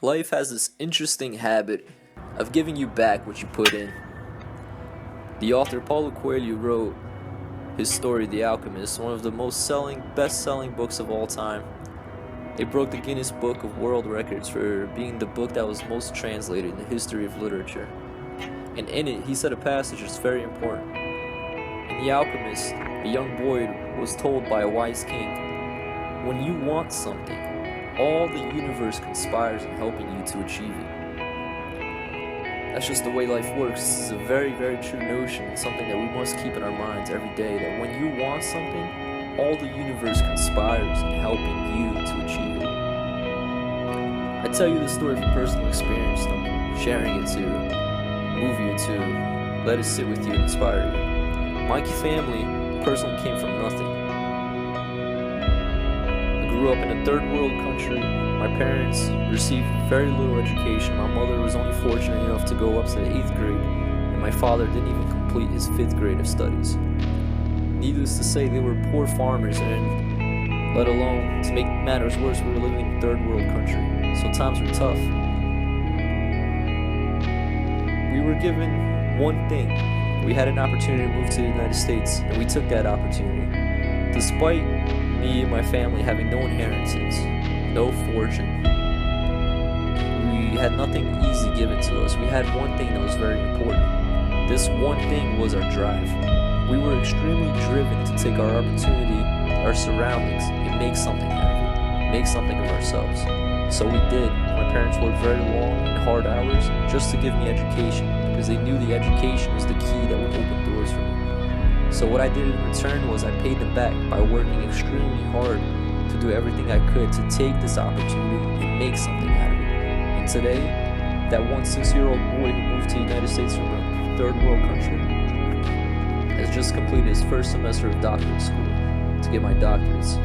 Life has this interesting habit of giving you back what you put in. The author Paulo Coelho wrote his story, The Alchemist, one of the best-selling books of all time. It broke the Guinness Book of World Records for being the book that was most translated in the history of literature. And in it, he said a passage that's very important. In The Alchemist, a young boy was told by a wise king, when you want something, all the universe conspires in helping you to achieve it. That's just the way life works. This is a very, very true notion, and something that we must keep in our minds every day, that when you want something, all the universe conspires in helping you to achieve it. I tell you this story from personal experience. I'm sharing it to move you, to let it sit with you and inspire you. My family personally came from nothing. I grew up in a third world country. My parents received very little education. My mother was only fortunate enough to go up to the 8th grade, and my father didn't even complete his 5th grade of studies. Needless to say, they were poor farmers, and let alone, to make matters worse, we were living in a third world country, so times were tough. We were given one thing. We had an opportunity to move to the United States, and we took that opportunity. Despite me and my family having no inheritance, no fortune, we had nothing easy given to us. We had one thing that was very important. This one thing was our drive. We were extremely driven to take our opportunity, our surroundings, and make something out of it, make something of ourselves. So we did. My parents worked very long and hard hours just to give me education, because they knew the education was the key that would open doors for me. So what I did in return was I paid them back by working extremely hard to do everything I could to take this opportunity and make something out of it. And today, that 6-year-old boy who moved to the United States from a third world country has just completed his first semester of doctorate school to get my doctorates.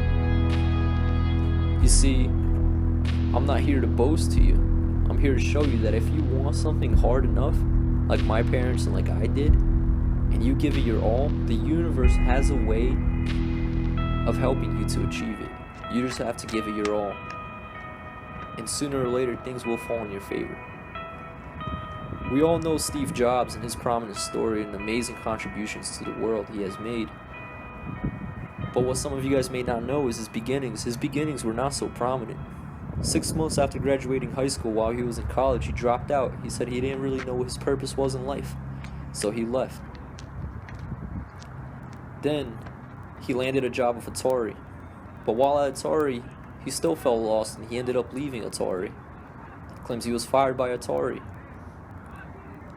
You see, I'm not here to boast to you. I'm here to show you that if you want something hard enough, like my parents and like I did, and you give it your all, the universe has a way of helping you to achieve it. You just have to give it your all. And sooner or later, things will fall in your favor. We all know Steve Jobs and his prominent story and the amazing contributions to the world he has made. But what some of you guys may not know is his beginnings. His beginnings were not so prominent. 6 months after graduating high school, while he was in college, he dropped out. He said he didn't really know what his purpose was in life, so he left. Then, he landed a job with Atari. But while at Atari, he still felt lost, and he ended up leaving Atari. He claims he was fired by Atari.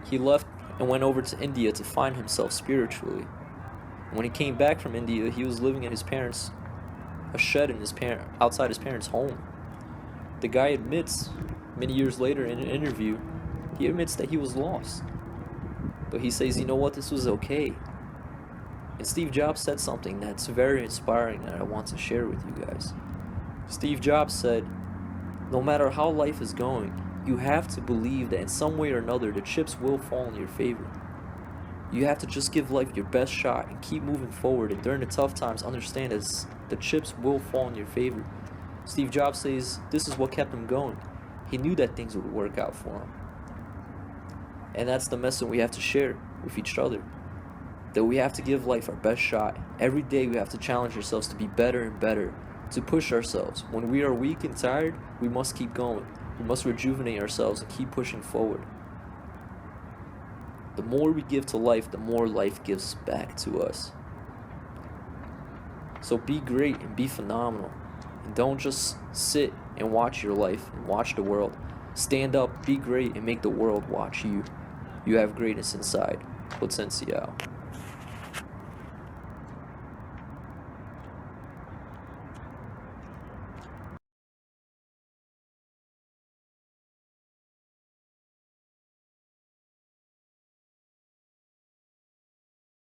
He left and went over to India to find himself spiritually. And when he came back from India, he was living in a shed outside his parents' home. The guy admits, many years later in an interview, he admits that he was lost. But he says, you know what, this was okay. And Steve Jobs said something that's very inspiring that I want to share with you guys. Steve Jobs said, no matter how life is going, you have to believe that in some way or another the chips will fall in your favor. You have to just give life your best shot and keep moving forward, and during the tough times understand that the chips will fall in your favor. Steve Jobs says this is what kept him going. He knew that things would work out for him. And that's the message we have to share with each other. That we have to give life our best shot. Every day we have to challenge ourselves to be better and better, to push ourselves. When we are weak and tired, we must keep going. We must rejuvenate ourselves and keep pushing forward. The more we give to life, the more life gives back to us. So be great and be phenomenal. And don't just sit and watch your life and watch the world. Stand up, be great, and make the world watch you. You have greatness inside. Potencial.